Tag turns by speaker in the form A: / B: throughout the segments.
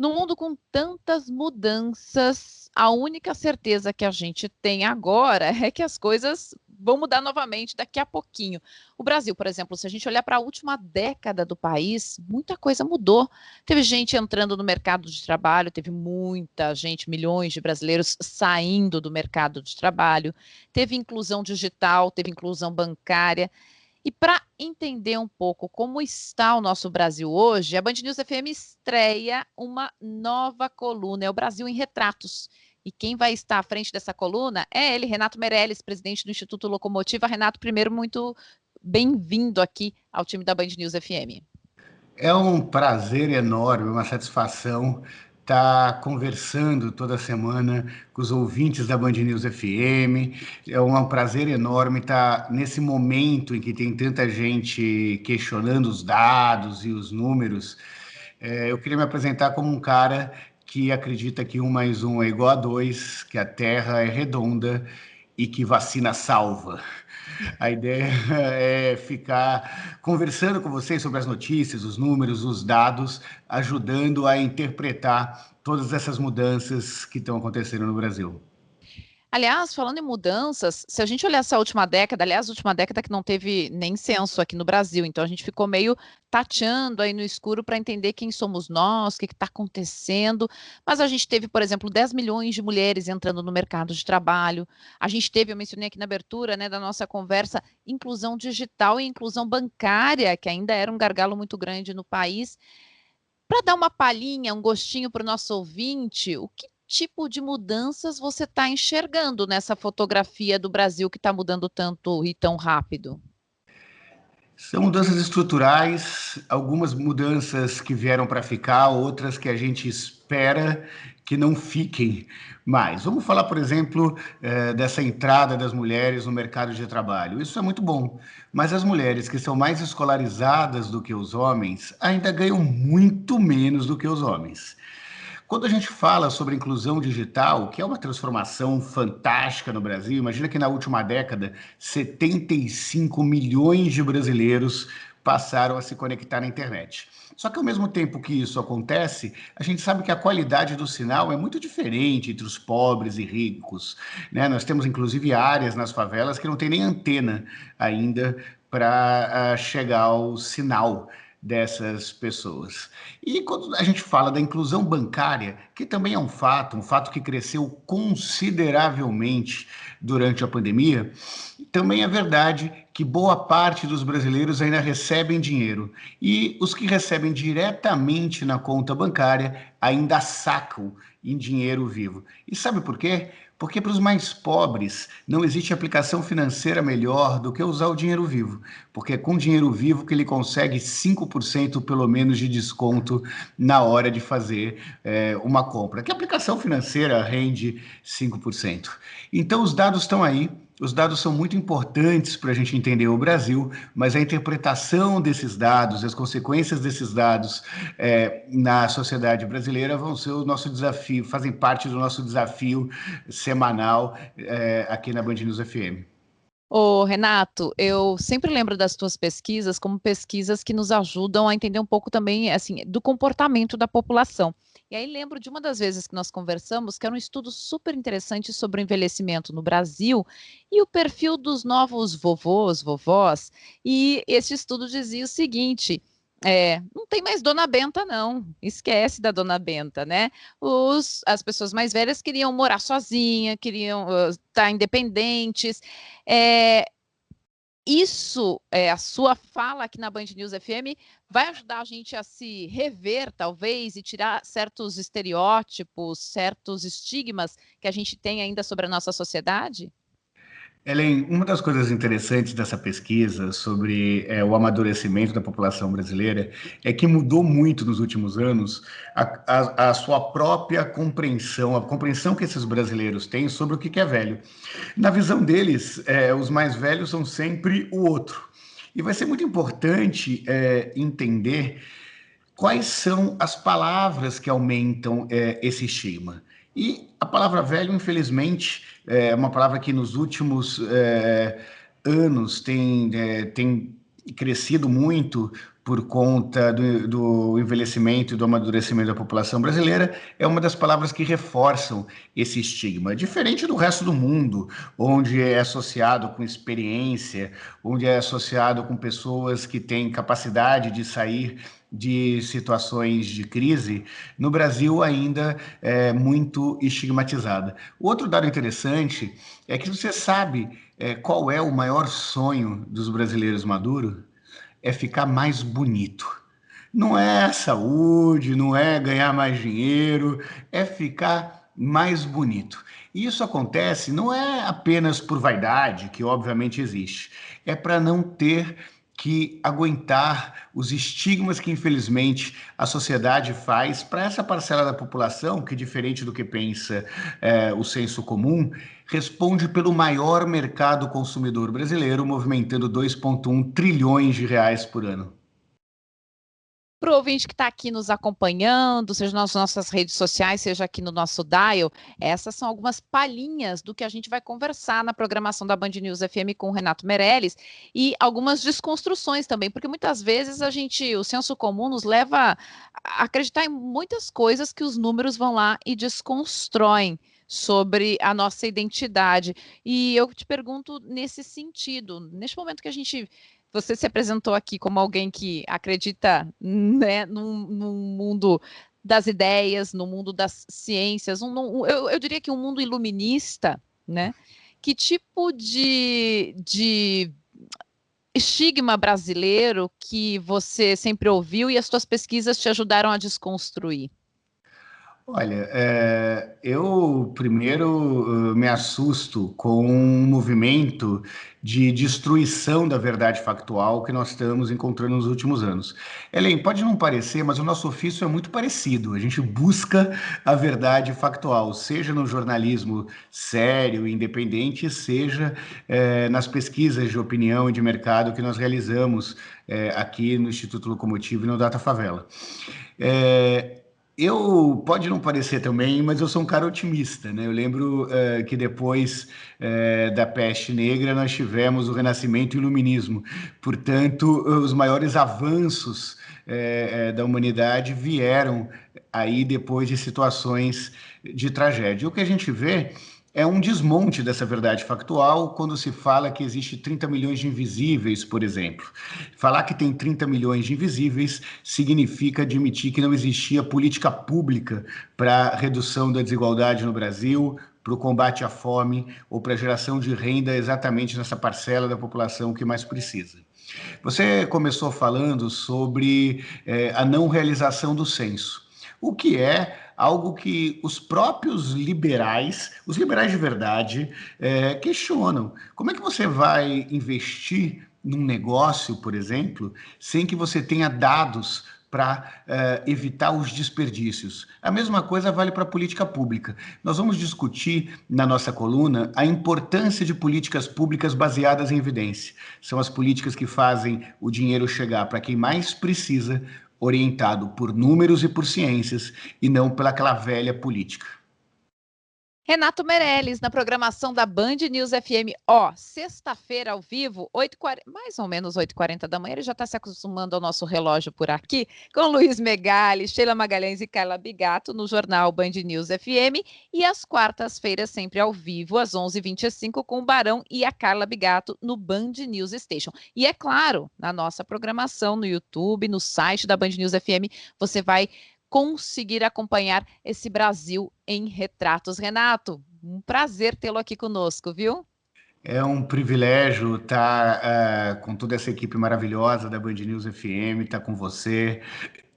A: No mundo com tantas mudanças, a única certeza que a gente tem agora é que as coisas vão mudar novamente daqui a pouquinho. O Brasil, por exemplo, se a gente olhar para a última década do país, muita coisa mudou. Teve gente entrando no mercado de trabalho, teve muita gente, milhões de brasileiros saindo do mercado de trabalho, teve inclusão digital, teve inclusão bancária. E para entender um pouco como está o nosso Brasil hoje, a Band News FM estreia uma nova coluna, é o Brasil em Retratos. E quem vai estar à frente dessa coluna é ele, Renato Meirelles, presidente do Instituto Locomotiva. Renato, primeiro, muito bem-vindo aqui ao time da Band News FM.
B: É um prazer enorme, uma satisfação estar conversando toda semana com os ouvintes da Band News FM. É um prazer enorme estar nesse momento em que tem tanta gente questionando os dados e os números. Eu queria me apresentar como um cara que acredita que 1 mais 1 é igual a 2, que a Terra é redonda e que vacina salva. A ideia é ficar conversando com vocês sobre as notícias, os números, os dados, ajudando a interpretar todas essas mudanças que estão acontecendo no Brasil.
A: Aliás, falando em mudanças, se a gente olhar essa última década, aliás, a última década que não teve nem censo aqui no Brasil, então a gente ficou meio tateando aí no escuro para entender quem somos nós, o que está acontecendo. Mas a gente teve, por exemplo, 10 milhões de mulheres entrando no mercado de trabalho. A gente teve, eu mencionei aqui na abertura, né, da nossa conversa, inclusão digital e inclusão bancária, que ainda era um gargalo muito grande no país. Para dar uma palhinha, um gostinho para o nosso ouvinte, o que tipo de mudanças você está enxergando nessa fotografia do Brasil que está mudando tanto e tão rápido?
B: São mudanças estruturais, algumas mudanças que vieram para ficar, outras que a gente espera que não fiquem mais. Vamos falar, por exemplo, dessa entrada das mulheres no mercado de trabalho. Isso é muito bom, mas as mulheres que são mais escolarizadas do que os homens ainda ganham muito menos do que os homens. Quando a gente fala sobre inclusão digital, que é uma transformação fantástica no Brasil, imagina que na última década, 75 milhões de brasileiros passaram a se conectar na internet. Só que ao mesmo tempo que isso acontece, a gente sabe que a qualidade do sinal é muito diferente entre os pobres e ricos, né? Nós temos inclusive áreas nas favelas que não tem nem antena ainda para chegar ao sinal dessas pessoas. E quando a gente fala da inclusão bancária, que também é um fato que cresceu consideravelmente durante a pandemia, também é verdade que boa parte dos brasileiros ainda recebem dinheiro e os que recebem diretamente na conta bancária ainda sacam em dinheiro vivo. E sabe por quê? Porque para os mais pobres não existe aplicação financeira melhor do que usar o dinheiro vivo, porque é com dinheiro vivo que ele consegue 5% pelo menos de desconto na hora de fazer uma compra. Que aplicação financeira rende 5%? Então os dados estão aí. Os dados são muito importantes para a gente entender o Brasil, mas a interpretação desses dados, as consequências desses dados na sociedade brasileira vão ser o nosso desafio, fazem parte do nosso desafio semanal aqui na Band News FM.
A: Ô, Renato, eu sempre lembro das tuas pesquisas como pesquisas que nos ajudam a entender um pouco também, assim, do comportamento da população. E aí lembro de uma das vezes que nós conversamos, que era um estudo super interessante sobre o envelhecimento no Brasil e o perfil dos novos vovôs, vovós. E esse estudo dizia o seguinte: não tem mais Dona Benta, não. Esquece da Dona Benta, né? As pessoas mais velhas queriam morar sozinha, queriam estar independentes. É, a sua fala aqui na Band News FM, vai ajudar a gente a se rever, talvez, e tirar certos estereótipos, certos estigmas que a gente tem ainda sobre a nossa sociedade?
B: Ellen, uma das coisas interessantes dessa pesquisa sobre o amadurecimento da população brasileira é que mudou muito nos últimos anos a sua própria compreensão, a compreensão que esses brasileiros têm sobre o que é velho. Na visão deles, os mais velhos são sempre o outro. E vai ser muito importante entender quais são as palavras que aumentam esse estigma. E a palavra velho, infelizmente, é uma palavra que nos últimos anos tem crescido muito por conta do envelhecimento e do amadurecimento da população brasileira, é uma das palavras que reforçam esse estigma. Diferente do resto do mundo, onde é associado com experiência, onde é associado com pessoas que têm capacidade de sair de situações de crise, no Brasil ainda é muito estigmatizada. Outro dado interessante é que você sabe qual é o maior sonho dos brasileiros maduros? É ficar mais bonito. Não é saúde, não é ganhar mais dinheiro, é ficar mais bonito. E isso acontece não é apenas por vaidade, que obviamente existe, é para não ter que aguentar os estigmas que, infelizmente, a sociedade faz para essa parcela da população que, diferente do que pensa o senso comum, responde pelo maior mercado consumidor brasileiro, movimentando 2,1 trilhões de reais por ano.
A: Para o ouvinte que está aqui nos acompanhando, seja nas nossas redes sociais, seja aqui no nosso dial, essas são algumas palhinhas do que a gente vai conversar na programação da Band News FM com o Renato Meirelles e algumas desconstruções também, porque muitas vezes o senso comum nos leva a acreditar em muitas coisas que os números vão lá e desconstroem sobre a nossa identidade. E eu te pergunto nesse sentido, neste momento que você se apresentou aqui como alguém que acredita, né, num mundo das ideias, no mundo das ciências, eu diria que um mundo iluminista, né? Que tipo de estigma brasileiro que você sempre ouviu e as suas pesquisas te ajudaram a desconstruir?
B: Olha, eu primeiro me assusto com um movimento de destruição da verdade factual que nós estamos encontrando nos últimos anos. Helen, pode não parecer, mas o nosso ofício é muito parecido. A gente busca a verdade factual, seja no jornalismo sério, independente, seja nas pesquisas de opinião e de mercado que nós realizamos aqui no Instituto Locomotivo e no Data Favela. Pode não parecer também, mas eu sou um cara otimista, né? Eu lembro que depois da peste negra nós tivemos o Renascimento e o Iluminismo. Portanto, os maiores avanços da humanidade vieram aí depois de situações de tragédia. O que a gente vê é um desmonte dessa verdade factual quando se fala que existe 30 milhões de invisíveis, por exemplo. Falar que tem 30 milhões de invisíveis significa admitir que não existia política pública para redução da desigualdade no Brasil, para o combate à fome ou para a geração de renda exatamente nessa parcela da população que mais precisa. Você começou falando sobre a não realização do censo, o que é algo que os próprios liberais, os liberais de verdade, questionam. Como é que você vai investir num negócio, por exemplo, sem que você tenha dados para evitar os desperdícios? A mesma coisa vale para a política pública. Nós vamos discutir na nossa coluna a importância de políticas públicas baseadas em evidência. São as políticas que fazem o dinheiro chegar para quem mais precisa, orientado por números e por ciências, e não pelaquela velha política.
A: Renato Meirelles, na programação da Band News FM, sexta-feira ao vivo, 8h40, mais ou menos 8h40 da manhã, ele já está se acostumando ao nosso relógio por aqui, com Luiz Megali, Sheila Magalhães e Carla Bigato, no jornal Band News FM, e às quartas-feiras, sempre ao vivo, às 11h25, com o Barão e a Carla Bigato, no Band News Station. E é claro, na nossa programação, no YouTube, no site da Band News FM, você vai conseguir acompanhar esse Brasil em retratos. Renato, um prazer tê-lo aqui conosco, viu?
B: É um privilégio estar com toda essa equipe maravilhosa da Band News FM, estar com você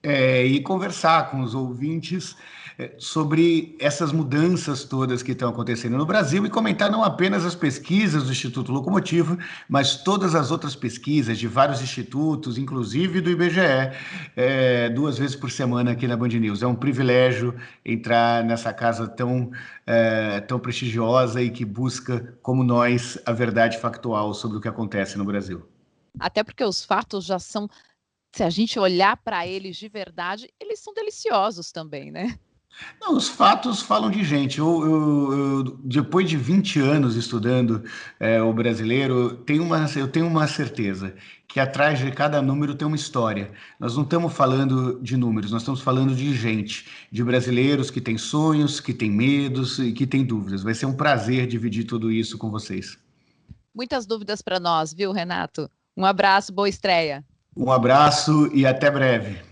B: e conversar com os ouvintes sobre essas mudanças todas que estão acontecendo no Brasil e comentar não apenas as pesquisas do Instituto Locomotivo, mas todas as outras pesquisas de vários institutos, inclusive do IBGE, 2 vezes por semana aqui na Band News. É um privilégio entrar nessa casa tão prestigiosa e que busca, como nós, a verdade factual sobre o que acontece no Brasil.
A: Até porque os fatos já são, se a gente olhar para eles de verdade, eles são deliciosos também, né?
B: Não, os fatos falam de gente. Depois de 20 anos estudando o brasileiro, eu tenho uma certeza que atrás de cada número tem uma história. Nós não estamos falando de números, nós estamos falando de gente, de brasileiros que têm sonhos, que têm medos e que têm dúvidas. Vai ser um prazer dividir tudo isso com vocês.
A: Muitas dúvidas para nós, viu, Renato? Um abraço, boa estreia.
B: Um abraço e até breve.